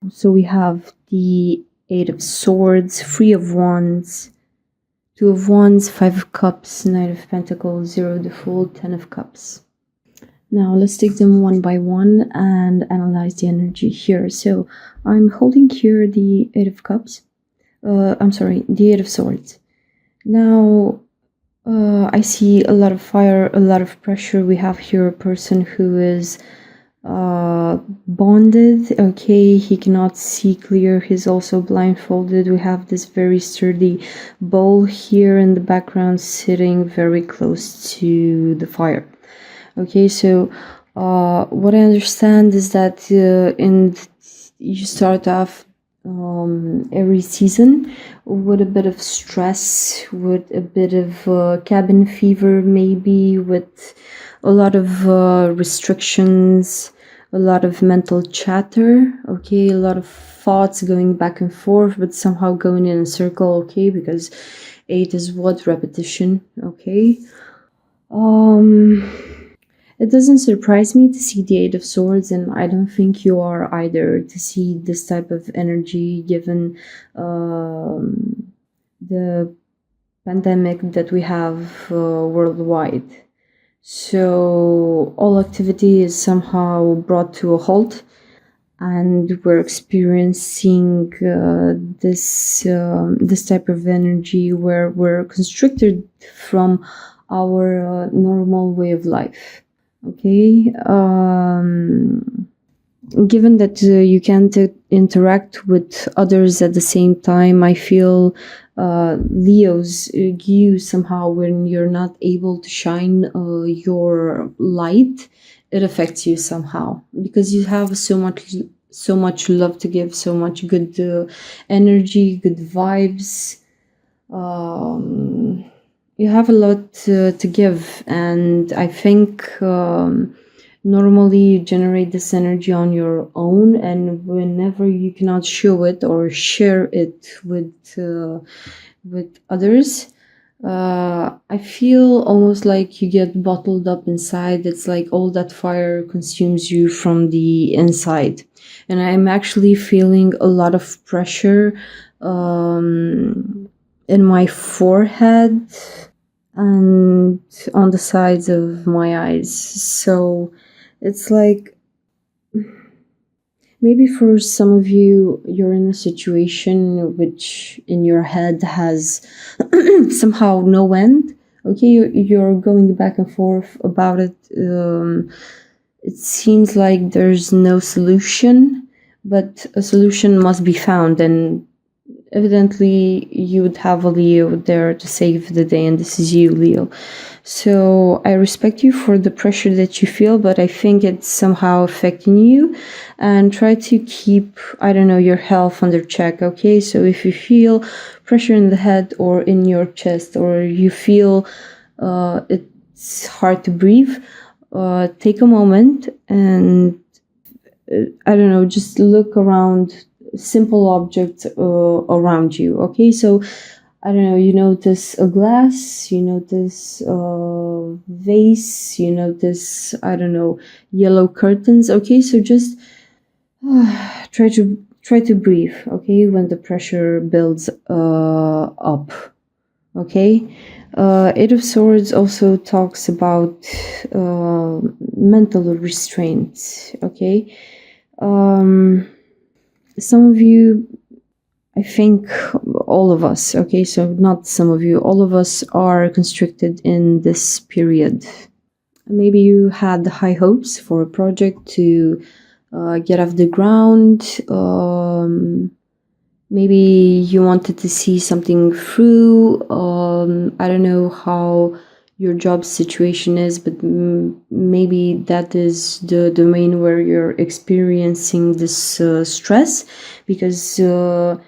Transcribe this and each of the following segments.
So we have the Eight of Swords, Three of Wands, Two of Wands, Five of Cups, Knight of Pentacles, Zero the Fool, Ten of Cups. Now let's take them one by one and analyze the energy here. So I'm holding here the Eight of Cups. The Eight of Swords. Now I see a lot of fire, a lot of pressure. We have here a person who is bonded. Okay, he cannot see clear. He's also blindfolded. We have this very sturdy bowl here in the background sitting very close to the fire. Okay, so what I understand is that you start off every season with a bit of stress, with a bit of cabin fever, maybe with a lot of restrictions, a lot of mental chatter, okay, a lot of thoughts going back and forth, but somehow going in a circle, okay, because 8 is what? Repetition, okay. It doesn't surprise me to see the Eight of Swords, and I don't think you are either, to see this type of energy given the pandemic that we have worldwide. So all activity is somehow brought to a halt, and we're experiencing this type of energy where we're constricted from our normal way of life. Okay, given that you can't interact with others at the same time, I feel Leo's, you somehow, when you're not able to shine your light, it affects you somehow, because you have so much love to give, so much good energy, good vibes. You have a lot to give, and I think normally you generate this energy on your own, and whenever you cannot show it or share it with others, I feel almost like you get bottled up inside. It's like all that fire consumes you from the inside, and I'm actually feeling a lot of pressure in my forehead and on the sides of my eyes. So it's like, maybe for some of you, you're in a situation which in your head has somehow no end. Okay, you're going back and forth about it. It seems like there's no solution, but a solution must be found, and evidently you would have a Leo there to save the day, and this is you, Leo. So I respect you for the pressure that you feel, but I think it's somehow affecting you, and try to keep, I don't know, your health under check. Okay, so if you feel pressure in the head or in your chest, or you feel it's hard to breathe, take a moment and I don't know, just look around simple objects around you. Okay, so I don't know, you notice a glass, you notice a vase, you notice, I don't know, yellow curtains. Okay, so just try to breathe, okay, when the pressure builds up. Okay, Eight of Swords also talks about mental restraint. Okay, some of you, I think all of us, okay, so not some of you, all of us are constricted in this period. Maybe you had high hopes for a project to get off the ground. Maybe you wanted to see something through. I don't know how your job situation is, but maybe that is the domain where you're experiencing this stress, because a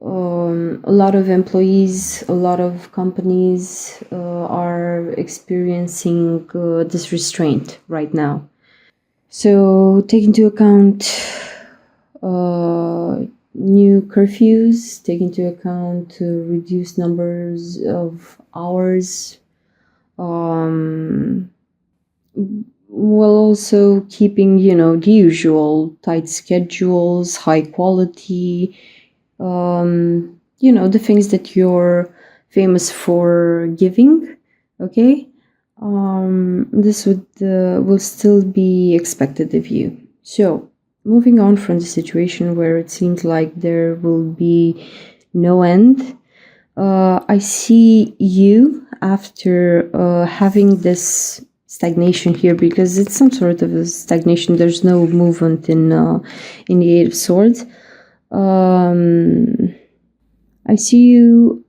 lot of employees, a lot of companies are experiencing this restraint right now. So take into account new curfews, take into account reduced numbers of hours. while also keeping, the usual tight schedules, high quality, the things that you're famous for giving. Okay, this will still be expected of you. So, moving on from the situation where it seems like there will be no end, I see you after having this stagnation here, because it's some sort of a stagnation. There's no movement in the Eight of Swords. I see you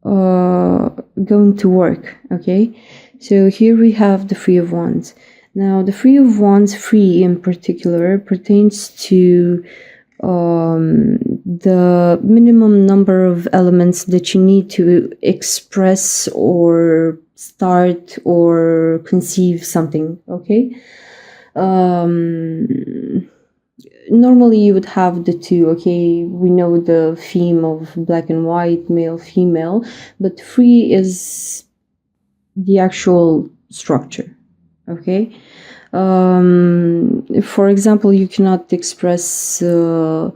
going to work. Okay, so here we have the Three of Wands. Now, the Three of Wands, three in particular, pertains to the minimum number of elements that you need to express or start or conceive something. Okay, normally you would have the two. Okay, we know the theme of black and white, male, female, but three is the actual structure. Okay, for example, you cannot express the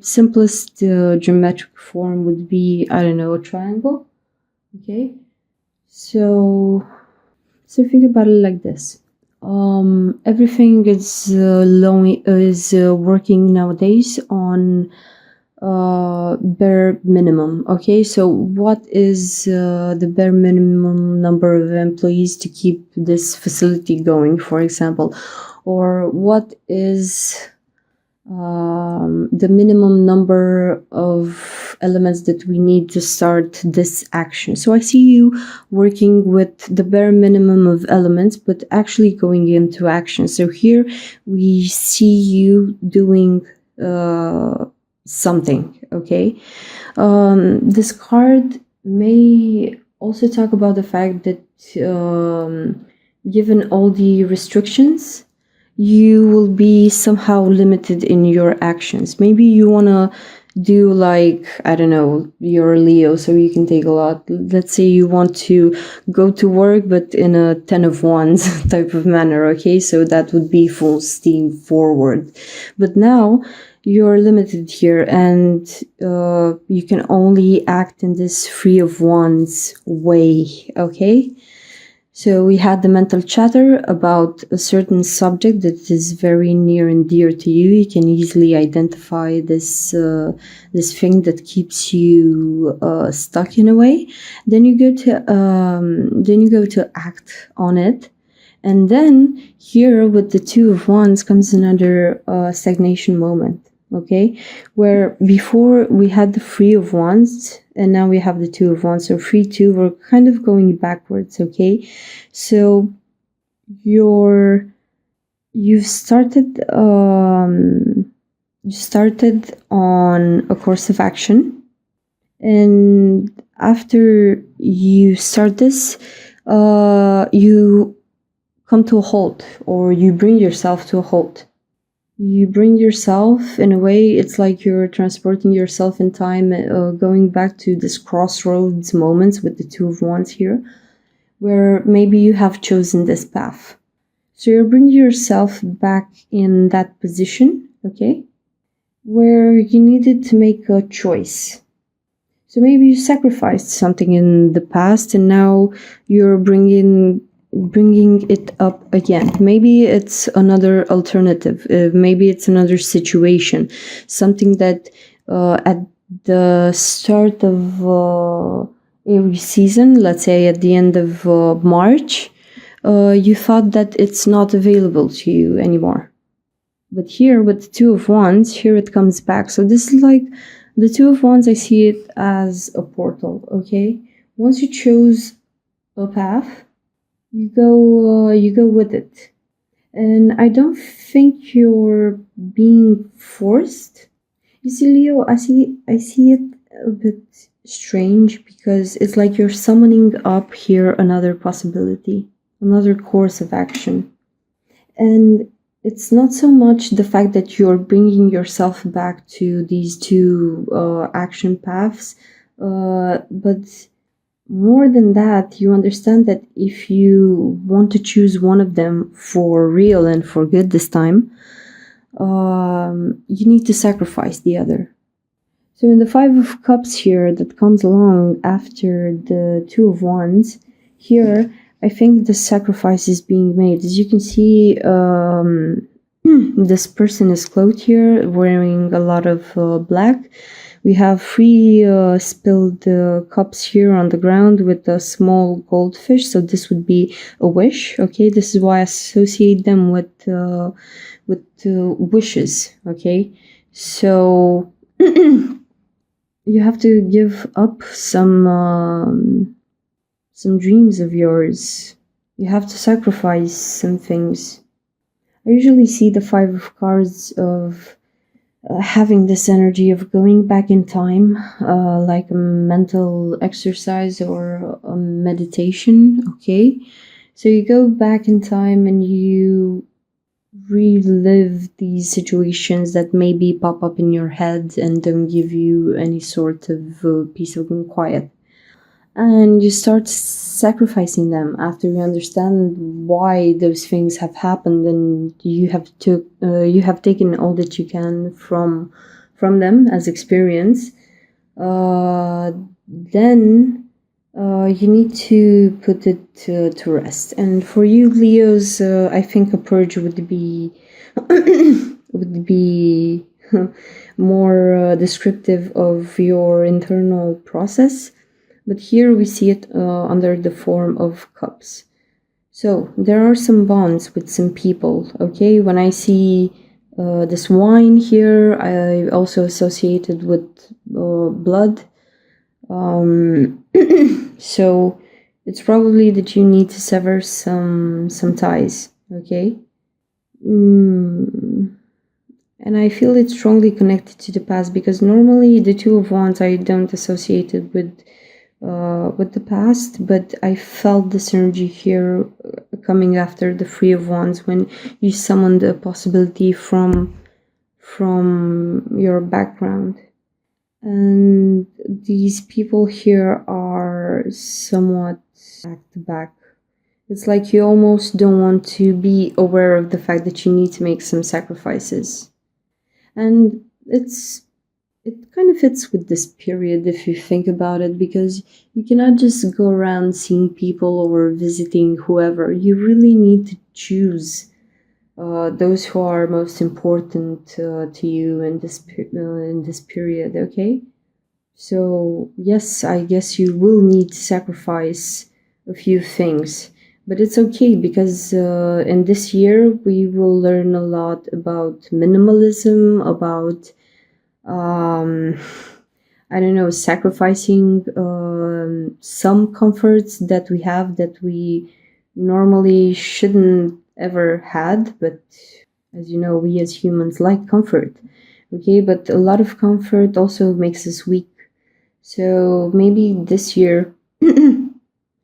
simplest geometric form would be, I don't know, a triangle. Okay, so think about it like this. Everything is working nowadays on bare minimum. Okay, so what is the bare minimum number of employees to keep this facility going, for example, or what is the minimum number of elements that we need to start this action. So I see you working with the bare minimum of elements, but actually going into action. So here we see you doing something. Okay, this card may also talk about the fact that given all the restrictions, you will be somehow limited in your actions. Maybe you want to do, like, I don't know, you're a Leo, so you can take a lot. Let's say you want to go to work, but in a 10 of Wands type of manner. Okay, so that would be full steam forward. But now you're limited here, and you can only act in this Three of Wands way. Okay, so we had the mental chatter about a certain subject that is very near and dear to you. You can easily identify this thing that keeps you stuck in a way. Then you go to act on it, and then here with the Two of Wands comes another stagnation moment. Okay, where before we had the Three of Wands, and now we have the Two of Wands. So 3, 2, we're kind of going backwards. Okay, so you started on a course of action, and after you start this, you come to a halt, or you bring yourself to a halt. You bring yourself, in a way, it's like you're transporting yourself in time, going back to this crossroads moments with the Two of Wands here, where maybe you have chosen this path. So you're bringing yourself back in that position, okay, where you needed to make a choice. So maybe you sacrificed something in the past, and now you're bringing it up again. Maybe it's another alternative. Maybe it's another situation. Something that at the start of every season, let's say at the end of March, you thought that it's not available to you anymore. But here with the Two of Wands, here it comes back. So this is like the Two of Wands, I see it as a portal, okay? Once you chose a path, you go with it. And I don't think you're being forced. You see, Leo, I see it a bit strange, because it's like you're summoning up here another possibility, another course of action. And it's not so much the fact that you're bringing yourself back to these two action paths, but more than that, you understand that if you want to choose one of them for real and for good this time, you need to sacrifice the other. So in the Five of Cups here that comes along after the Two of Wands, here I think the sacrifice is being made. As you can see, this person is clothed here, wearing a lot of black. We have three spilled cups here on the ground with a small goldfish. So this would be a wish. Okay, this is why I associate them with wishes. Okay, so you have to give up some dreams of yours. You have to sacrifice some things. I usually see the Five of Cards of having this energy of going back in time, like a mental exercise or a meditation. Okay, so you go back in time and you relive these situations that maybe pop up in your head and don't give you any sort of peace and quiet, and you start sacrificing them after you understand why those things have happened, and you have taken all that you can from them as experience. Then you need to put it to rest. And for you Leos, I think a purge would be would be more descriptive of your internal process. But here we see it under the form of cups. So there are some bonds with some people. Okay, when I see this wine here, I also associated with blood. So it's probably that you need to sever some ties. Okay. And I feel it's strongly connected to the past, because normally the Two of Wands I don't associate it with the past, but I felt this energy here coming after the Three of Wands when you summoned a possibility from your background. And these people here are somewhat back to back. It's like you almost don't want to be aware of the fact that you need to make some sacrifices. And it kind of fits with this period if you think about it, because you cannot just go around seeing people or visiting whoever. You really need to choose those who are most important to you in this period. Okay, so yes, I guess you will need to sacrifice a few things, but it's okay, because in this year we will learn a lot about minimalism, about I don't know, sacrificing some comforts that we have that we normally shouldn't ever had. But as you know, we as humans like comfort. Okay, but a lot of comfort also makes us weak. So maybe this year,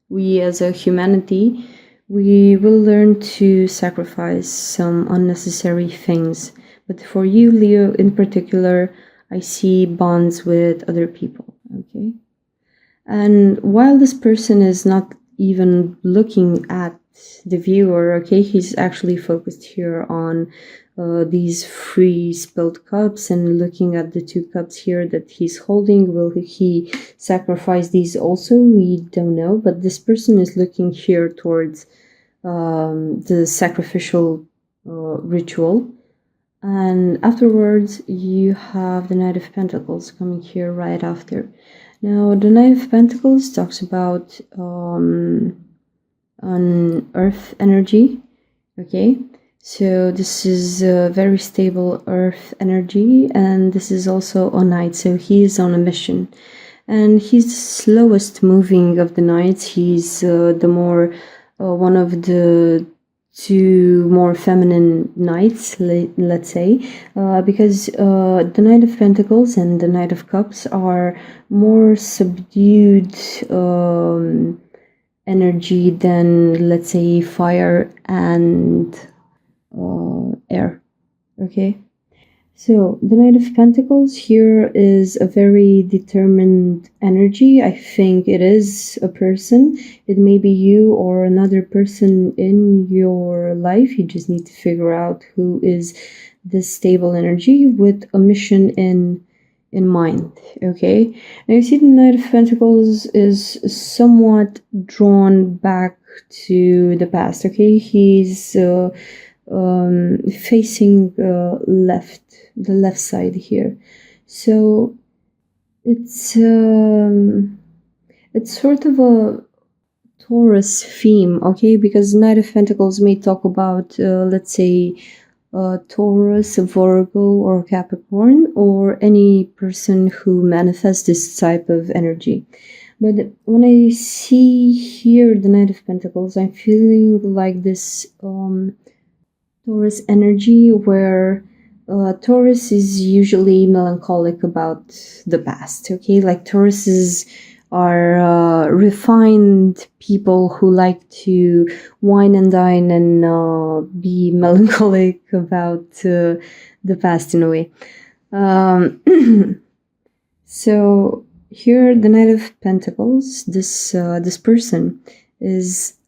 we as a humanity, we will learn to sacrifice some unnecessary things. But for you, Leo, in particular, I see bonds with other people. Okay. And while this person is not even looking at the viewer, okay, he's actually focused here on these three spilled cups and looking at the two cups here that he's holding. Will he sacrifice these also? We don't know, but this person is looking here towards the sacrificial ritual. And afterwards you have the Knight of Pentacles coming here right after. Now the Knight of Pentacles talks about an earth energy. Okay, so this is a very stable earth energy, and this is also a knight, so he is on a mission, and he's the slowest moving of the knights. He's the more one of the two more feminine knights, let's say, because the Knight of Pentacles and the Knight of Cups are more subdued energy than, let's say, fire and air. Okay, So, the Knight of Pentacles here is a very determined energy. I think it is a person. It may be you or another person in your life. You just need to figure out who is this stable energy with a mission in mind. Okay? Now you see the Knight of Pentacles is somewhat drawn back to the past. Okay? He's facing the left side here. So it's sort of a Taurus theme, okay? Because Knight of Pentacles may talk about, let's say, Taurus, Virgo, or Capricorn, or any person who manifests this type of energy. But when I see here the Knight of Pentacles, I'm feeling like this Taurus energy where Taurus is usually melancholic about the past, okay? Like Tauruses are refined people who like to wine and dine and be melancholic about the past in a way. So here, the Knight of Pentacles, this person is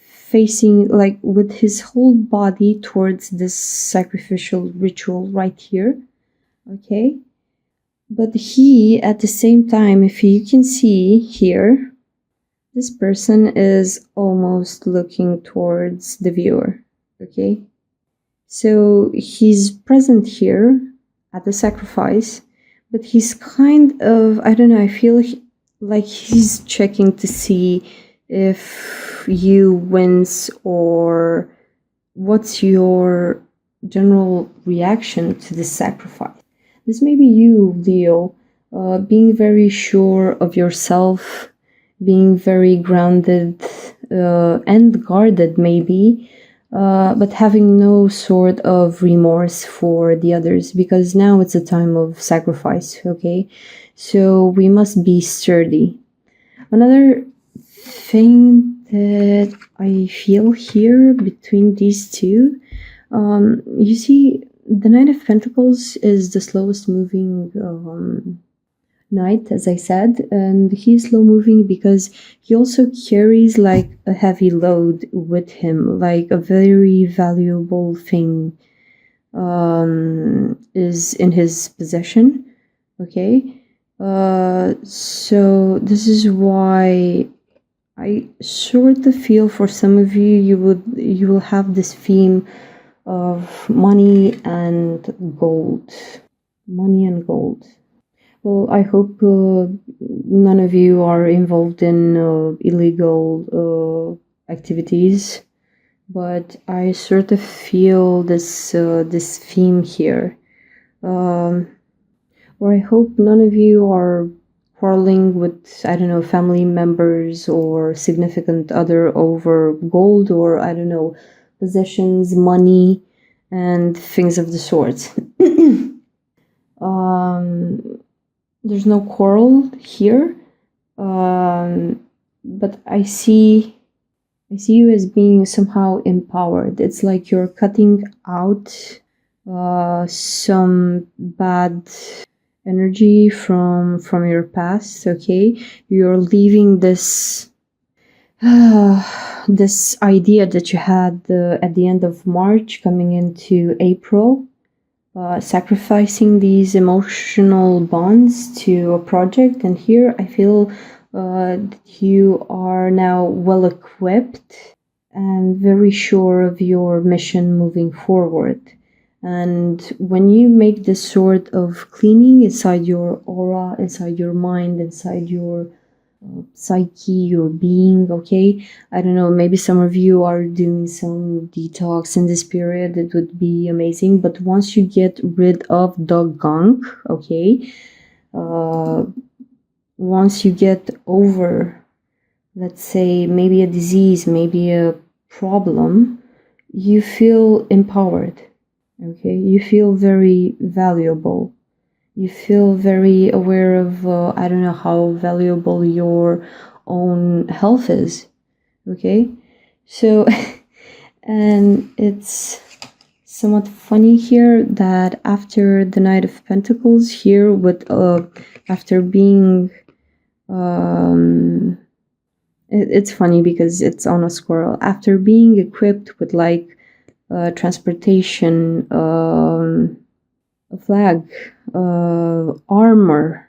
facing like with his whole body towards this sacrificial ritual right here, okay? But he, at the same time, if you can see here, this person is almost looking towards the viewer, okay? So he's present here at the sacrifice, but he's kind of, I don't know, I feel like he's checking to see if you wins or what's your general reaction to this sacrifice. This may be you, Leo, being very sure of yourself, being very grounded and guarded maybe, but having no sort of remorse for the others, because now it's a time of sacrifice, okay? So we must be sturdy. Another thing that I feel here between these two, you see, the Knight of Pentacles is the slowest moving knight, as I said, and he's slow moving because he also carries like a heavy load with him, like a very valuable thing is in his possession, okay? So this is why I sort of feel for some of you, you will have this theme of money and gold. Money and gold. Well, I hope none of you are involved in illegal activities, but I sort of feel this this theme here. Or I hope none of you are quarreling with, I don't know, family members or significant other over gold or, I don't know, possessions, money, and things of the sort. There's no quarrel here, but I see you as being somehow empowered. It's like you're cutting out some bad energy from your past, okay? You're leaving this this idea that you had at the end of March coming into April, sacrificing these emotional bonds to a project, and here I feel that you are now well equipped and very sure of your mission moving forward. And when you make this sort of cleaning inside your aura, inside your mind, inside your psyche, your being, okay? I don't know, maybe some of you are doing some detox in this period. It would be amazing. But once you get rid of the gunk, okay? Once you get over, let's say, maybe a disease, maybe a problem, you feel empowered. Okay, you feel very valuable. You feel very aware of, I don't know, how valuable your own health is. Okay, so, and it's somewhat funny here that after the Knight of Pentacles here with after being it's funny because it's on a squirrel, after being equipped with like transportation, a flag, armor,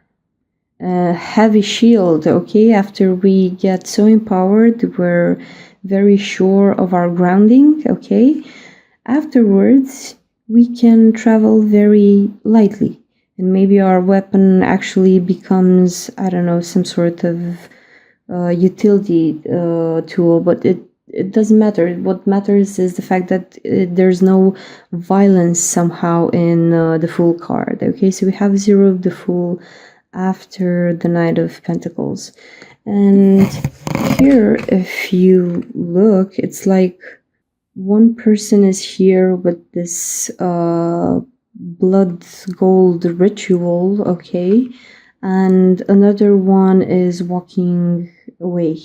heavy shield, okay, after we get so empowered, we're very sure of our grounding, okay, afterwards we can travel very lightly, and maybe our weapon actually becomes, I don't know, some sort of utility tool, but it doesn't matter. What matters is the fact that there's no violence somehow in the Fool card. Okay, so we have 0 of the Fool after the Knight of Pentacles. And here, if you look, it's like one person is here with this blood gold ritual, okay, and another one is walking away.